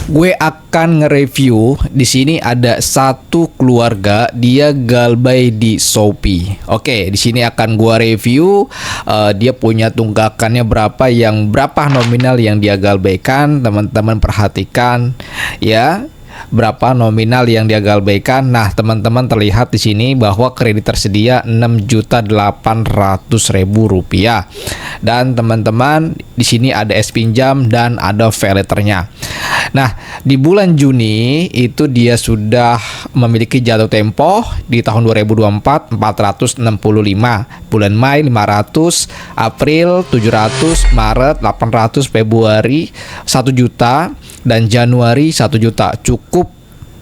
Gue akan nge-review. Di sini ada satu keluarga, dia galbay di Shopee. Oke, di sini akan gua review dia punya tunggakannya berapa, yang berapa nominal yang dia galbaykan. Teman-teman perhatikan ya, berapa nominal yang dia galbaykan. Nah, teman-teman terlihat di sini bahwa kredit tersedia Rp6.800.000. Dan teman-teman di sini ada es pinjam dan ada pay letternya. Nah, di bulan Juni itu dia sudah memiliki jatuh tempo di tahun 2024 465, bulan Mei 500, April 700, Maret 800, Februari 1 juta, dan Januari 1 juta. Cukup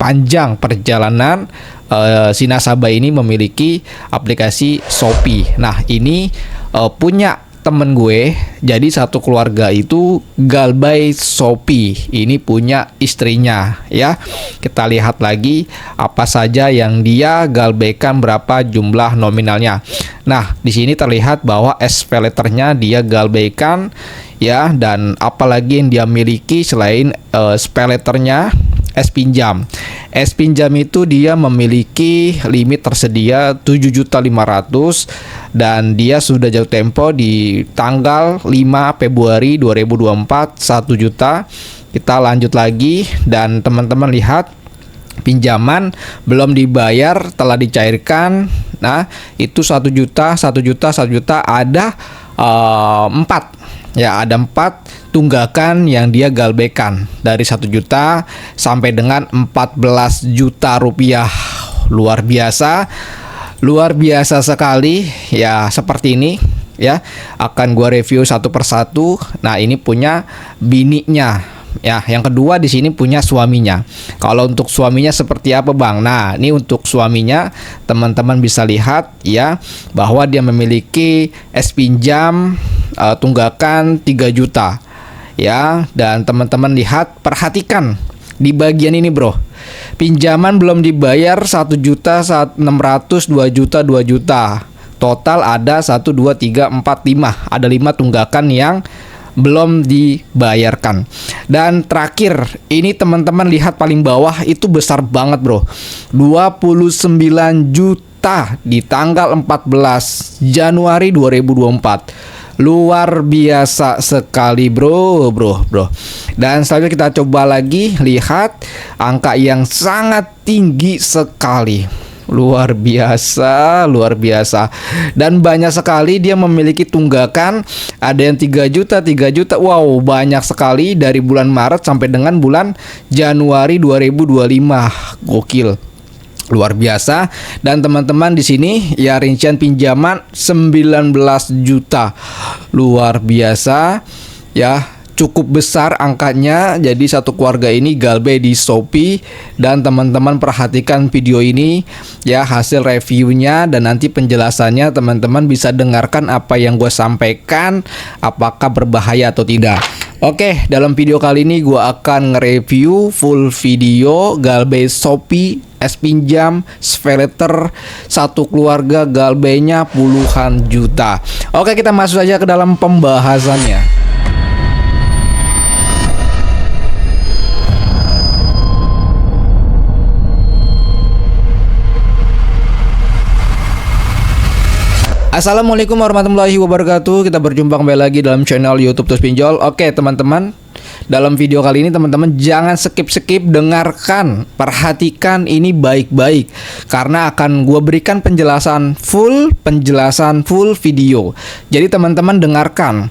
panjang perjalanan si nasabah ini memiliki aplikasi Shopee. Nah, ini punya temen gue, jadi satu keluarga itu galbay Shopee. Ini punya istrinya ya. Kita lihat lagi apa saja yang dia galbaykan, berapa jumlah nominalnya. Nah, di sini terlihat bahwa pay letternya dia galbaykan ya, dan apalagi yang dia miliki selain pay letternya, es pinjam. Es pinjam itu dia memiliki limit tersedia 7.500.000 dan dia sudah jatuh tempo di tanggal 5 Februari 2024 1 juta. Kita lanjut lagi dan teman-teman lihat pinjaman belum dibayar telah dicairkan. Nah, itu 1 juta, 1 juta, 1 juta, ada 4. Ya, ada 4 tunggakan yang dia galbaykan dari 1 juta sampai dengan 14 juta rupiah. Luar biasa sekali ya. Seperti ini ya, akan gua review satu persatu. Nah, ini punya bininya ya. Yang kedua di sini punya suaminya. Kalau untuk suaminya seperti apa, Bang? Nah, ini untuk suaminya teman-teman bisa lihat ya, bahwa dia memiliki es pinjam tunggakan 3 juta ya. Dan teman-teman lihat, perhatikan di bagian ini, bro. Pinjaman belum dibayar 1 juta, 600, 2 juta, 2 juta. Total ada 1, 2, 3, 4, 5. Ada 5 tunggakan yang belum dibayarkan. Dan terakhir ini teman-teman lihat paling bawah itu besar banget, bro. 29 juta di tanggal 14 Januari 2024. Luar biasa sekali, bro. Dan selanjutnya kita coba lagi lihat angka yang sangat tinggi sekali. Luar biasa. Dan banyak sekali dia memiliki tunggakan. Ada yang 3 juta, 3 juta. Wow, banyak sekali dari bulan Maret sampai dengan bulan Januari 2025. Gokil. Luar biasa. Dan teman-teman di sini ya, rincian pinjaman 19 juta. Luar biasa ya. Cukup besar angkanya. Jadi satu keluarga ini galbay di Shopee. Dan teman-teman perhatikan video ini ya, hasil reviewnya dan nanti penjelasannya. Teman-teman bisa dengarkan apa yang gue sampaikan, apakah berbahaya atau tidak. Oke, dalam video kali ini gue akan nge-review full video galbay Shopee, es pinjam, pay letter, satu keluarga galbaynya puluhan juta. Oke, kita masuk saja ke dalam pembahasannya. Assalamualaikum warahmatullahi wabarakatuh. Kita berjumpa kembali lagi dalam channel YouTube Tus Pinjol. Oke teman-teman, dalam video kali ini teman-teman jangan skip-skip, dengarkan, perhatikan ini baik-baik, karena akan gue berikan penjelasan full video. Jadi teman-teman dengarkan,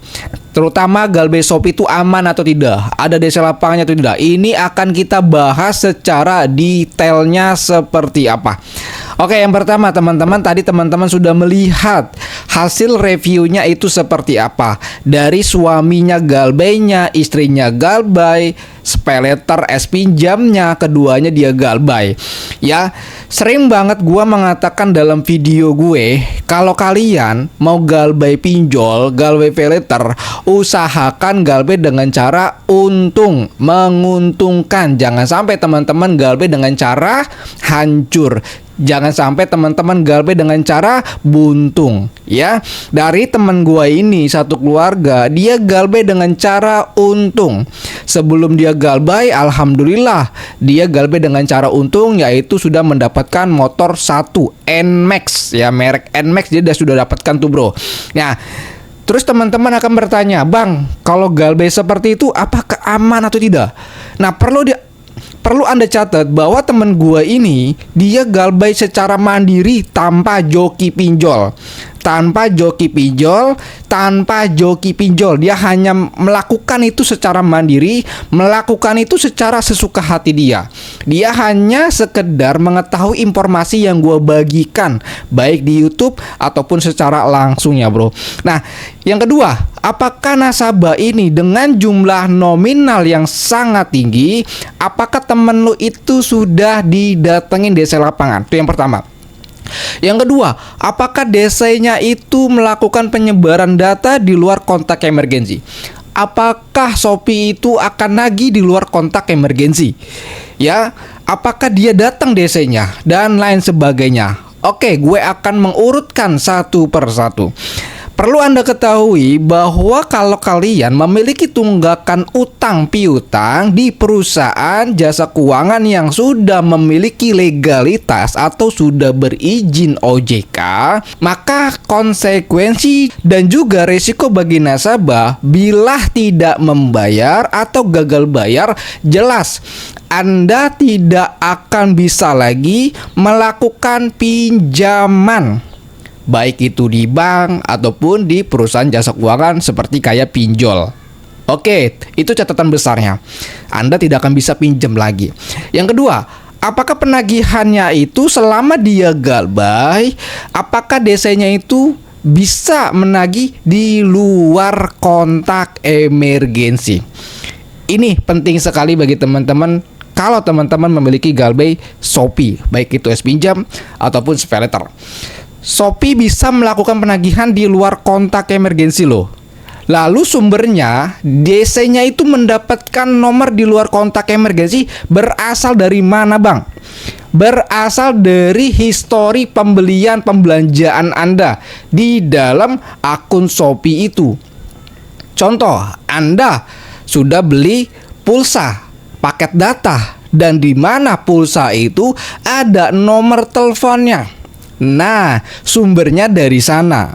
terutama galbay Shopee itu aman atau tidak, ada DC lapangannya atau tidak. Ini akan kita bahas secara detailnya seperti apa. Oke, yang pertama teman-teman, tadi teman-teman sudah melihat hasil reviewnya itu seperti apa. Dari suaminya galbaynya, istrinya galbay, pay letter, es pinjamnya, keduanya dia galbay. Ya, sering banget gua mengatakan dalam video gue, kalau kalian mau galbay pinjol, galbay pay letter, usahakan galbay dengan cara menguntungkan. Jangan sampai teman-teman galbay dengan cara hancur. Jangan sampai teman-teman galbay dengan cara buntung. Ya, Ya, dari teman gua ini satu keluarga, dia galbay dengan cara untung. Sebelum dia galbay, alhamdulillah dia galbay dengan cara untung, yaitu sudah mendapatkan motor 1 NMAX, ya merek NMAX dia sudah dapatkan tuh bro. Nah, terus teman-teman akan bertanya, Bang, kalau galbay seperti itu apakah aman atau tidak? Nah, perlu Anda catat bahwa teman gua ini dia galbay secara mandiri tanpa joki pinjol. Tanpa joki pinjol, dia hanya melakukan itu secara mandiri, melakukan itu secara sesuka hati dia. Dia hanya sekedar mengetahui informasi yang gua bagikan, baik di YouTube ataupun secara langsung ya bro. Nah, yang kedua, apakah nasabah ini dengan jumlah nominal yang sangat tinggi, apakah temen lu itu sudah didatengin DC lapangan? Itu yang pertama. Yang kedua, apakah DC-nya itu melakukan penyebaran data di luar kontak emergensi? Apakah Shopee itu akan nagih di luar kontak emergensi? Ya, apakah dia datang DC-nya dan lain sebagainya? Oke, gue akan mengurutkan satu persatu. Perlu Anda ketahui bahwa kalau kalian memiliki tunggakan utang piutang di perusahaan jasa keuangan yang sudah memiliki legalitas atau sudah berizin OJK, maka konsekuensi dan juga risiko bagi nasabah bila tidak membayar atau gagal bayar jelas. Anda tidak akan bisa lagi melakukan pinjaman, baik itu di bank ataupun di perusahaan jasa keuangan seperti kayak pinjol. Oke, itu catatan besarnya. Anda tidak akan bisa pinjam lagi. Yang kedua, apakah penagihannya itu selama dia galbay, apakah DC-nya itu bisa menagih di luar kontak emergensi? Ini penting sekali bagi teman-teman. Kalau teman-teman memiliki galbay Shopee, baik itu S-Pinjam ataupun SPayLater, Shopee bisa melakukan penagihan di luar kontak emergensi loh. Lalu sumbernya, DC-nya itu mendapatkan nomor di luar kontak emergensi berasal dari mana bang? Berasal dari histori pembelanjaan Anda di dalam akun Shopee itu. Contoh, Anda sudah beli pulsa, paket data, dan di mana pulsa itu ada nomor teleponnya. Nah, sumbernya dari sana.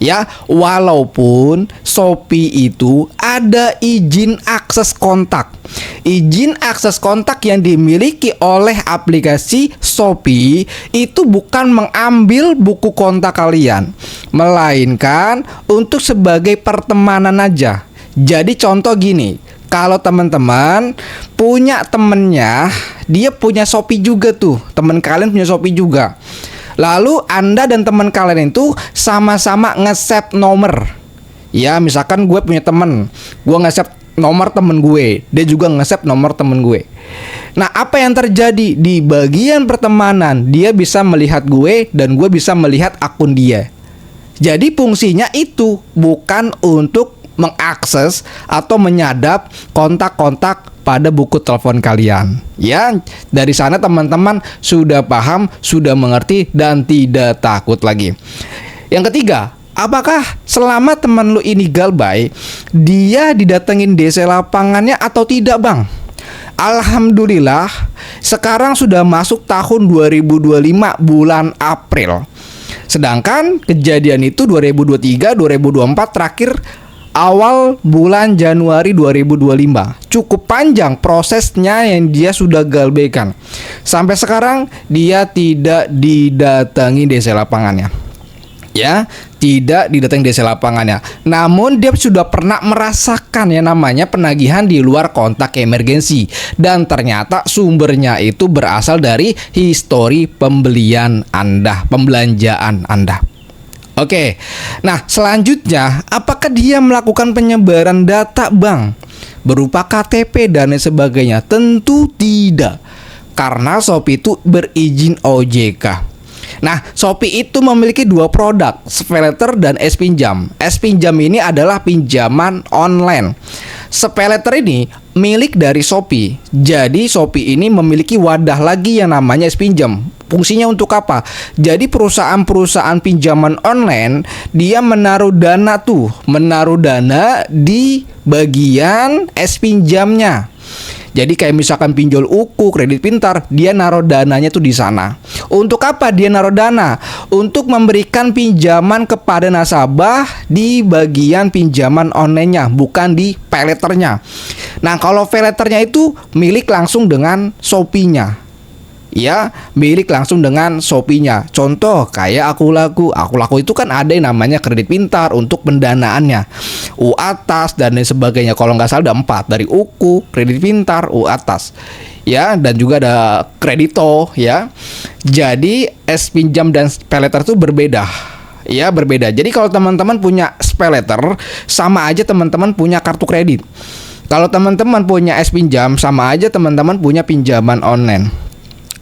Ya, walaupun Shopee itu ada izin akses kontak. Izin akses kontak yang dimiliki oleh aplikasi Shopee itu bukan mengambil buku kontak kalian, melainkan untuk sebagai pertemanan aja. Jadi contoh gini, kalau teman-teman punya temennya, dia punya Shopee juga tuh, teman kalian punya Shopee juga. Lalu Anda dan teman kalian itu sama-sama nge-save nomor. Ya, misalkan gue punya temen, gue nge-save nomor temen gue, dia juga nge-save nomor temen gue. Nah, apa yang terjadi di bagian pertemanan? Dia bisa melihat gue dan gue bisa melihat akun dia. Jadi fungsinya itu bukan untuk mengakses atau menyadap kontak-kontak pada buku telepon kalian. Ya, dari sana teman-teman sudah paham, sudah mengerti, dan tidak takut lagi. Yang ketiga, apakah selama teman lu ini galbay, dia didatengin DC lapangannya atau tidak bang? Alhamdulillah, sekarang sudah masuk tahun 2025 bulan April. Sedangkan kejadian itu 2023, 2024 terakhir awal bulan Januari 2025. Cukup panjang prosesnya yang dia sudah galbaikan. Sampai sekarang dia tidak didatangi DC lapangannya. Ya, tidak didatangi DC lapangannya. Namun dia sudah pernah merasakan yang namanya penagihan di luar kontak emergensi. Dan ternyata sumbernya itu berasal dari histori pembelian Anda, pembelanjaan Anda. Oke, nah selanjutnya, apakah dia melakukan penyebaran data bang? Berupa KTP dan lain sebagainya? Tentu tidak, karena Shopee itu berizin OJK. Nah, Shopee itu memiliki dua produk, SPayLater dan S-Pinjam. S-Pinjam ini adalah pinjaman online. SPayLater ini milik dari Shopee. Jadi Shopee ini memiliki wadah lagi yang namanya S-Pinjam. Fungsinya untuk apa? Jadi perusahaan-perusahaan pinjaman online dia menaruh dana di bagian S-Pinjamnya. Jadi kayak misalkan pinjol Uku, Kredit Pintar, dia naruh dananya tuh di sana. Untuk apa dia naruh dana? Untuk memberikan pinjaman kepada nasabah di bagian pinjaman online-nya, bukan di PayLater-nya. Nah, kalau PayLater-nya itu milik langsung dengan Shopee-nya. Ya, milik langsung dengan Shopee-nya. Contoh kayak Aku Laku itu kan ada yang namanya Kredit Pintar untuk pendanaannya, UAtas dan lain sebagainya. Kalau nggak salah ada 4, dari Uku, Kredit Pintar, UAtas, ya, dan juga ada Kredito, ya. Jadi S-Pinjam dan PayLater itu berbeda. Ya, berbeda. Jadi kalau teman-teman punya SPayLater, sama aja teman-teman punya kartu kredit. Kalau teman-teman punya S-Pinjam, sama aja teman-teman punya pinjaman online.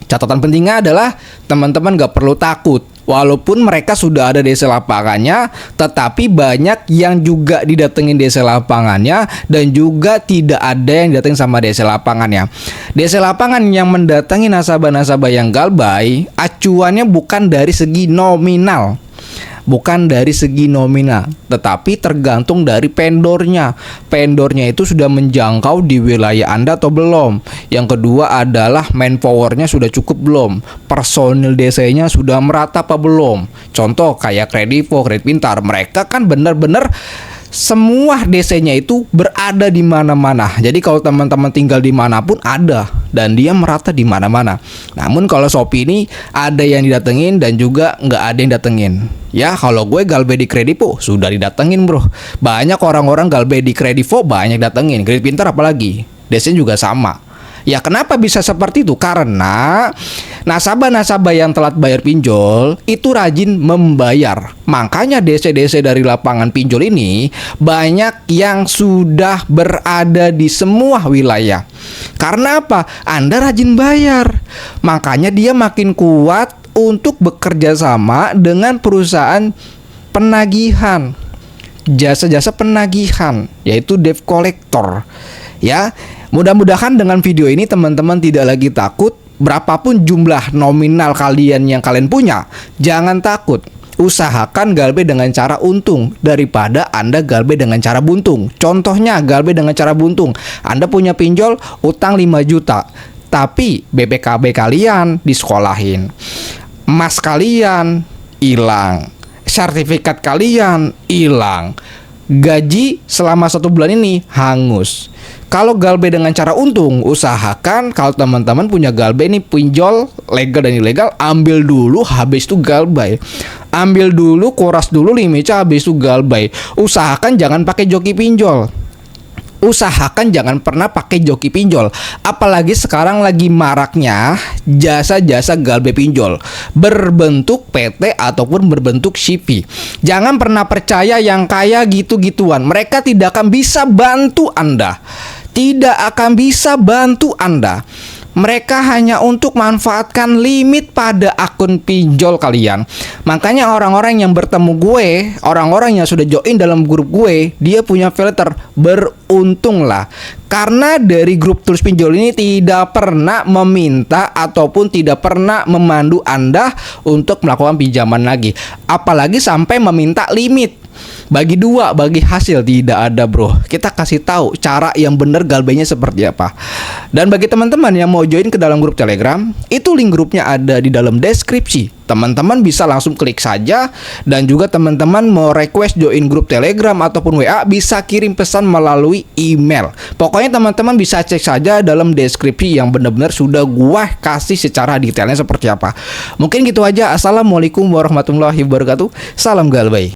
Catatan pentingnya adalah teman-teman gak perlu takut. Walaupun mereka sudah ada DC lapangannya, tetapi banyak yang juga didatengin DC lapangannya dan juga tidak ada yang didatengin sama DC lapangannya. DC lapangan yang mendatangi nasabah-nasabah yang galbay, acuannya bukan dari segi nominal. Tetapi tergantung dari vendornya. Vendornya itu sudah menjangkau di wilayah Anda atau belum. Yang kedua adalah manpowernya sudah cukup belum, personil DC-nya sudah merata apa belum. Contoh kayak Kredivo, Kredit Pintar, mereka kan benar-benar semua DC-nya itu berada di mana-mana. Jadi kalau teman-teman tinggal di manapun ada, dan dia merata di mana-mana. Namun kalau Shopee ini ada yang didatengin dan juga nggak ada yang datengin. Ya, kalau gue galbay di Kredivo sudah didatengin, bro. Banyak orang-orang galbay di Kredivo banyak datengin. Kredit Pintar apalagi, DC juga sama. Ya, kenapa bisa seperti itu? Karena nasabah-nasabah yang telat bayar pinjol itu rajin membayar. Makanya DC-DC dari lapangan pinjol ini banyak yang sudah berada di semua wilayah. Karena apa? Anda rajin bayar. Makanya dia makin kuat untuk bekerja sama dengan perusahaan penagihan, jasa-jasa penagihan, yaitu debt collector. Ya, mudah-mudahan dengan video ini teman-teman tidak lagi takut. Berapapun jumlah nominal kalian yang kalian punya, jangan takut. Usahakan galbay dengan cara untung daripada Anda galbay dengan cara buntung. Contohnya galbay dengan cara buntung. Anda punya pinjol utang 5 juta, tapi BPKB kalian disekolahin, emas kalian hilang, sertifikat kalian hilang, gaji selama 1 bulan ini hangus. Kalau galbay dengan cara untung, usahakan kalau teman-teman punya galbay nih, pinjol legal dan ilegal, ambil dulu, habis itu galbay. Ambil dulu, kuras dulu limitnya, habis itu galbay. Usahakan jangan pakai joki pinjol. Usahakan jangan pernah pakai joki pinjol. Apalagi sekarang lagi maraknya jasa-jasa galbay pinjol berbentuk PT ataupun berbentuk CV. Jangan pernah percaya yang kayak gitu-gituan. Mereka tidak akan bisa bantu Anda. Mereka hanya untuk manfaatkan limit pada akun pinjol kalian. Makanya orang-orang yang bertemu gue, orang-orang yang sudah join dalam grup gue, dia punya filter, beruntunglah. Karena dari grup Tools Pinjol ini tidak pernah meminta ataupun tidak pernah memandu Anda untuk melakukan pinjaman lagi. Apalagi sampai meminta limit. Bagi 2, bagi hasil tidak ada, bro. Kita kasih tahu cara yang benar galbaynya seperti apa. Dan bagi teman-teman yang mau join ke dalam grup Telegram, itu link grupnya ada di dalam deskripsi. Teman-teman bisa langsung klik saja. Dan juga teman-teman mau request join grup Telegram ataupun WA, bisa kirim pesan melalui email. Pokoknya teman-teman bisa cek saja dalam deskripsi yang benar-benar sudah gua kasih secara detailnya seperti apa. Mungkin gitu aja. Assalamualaikum warahmatullahi wabarakatuh. Salam galbay.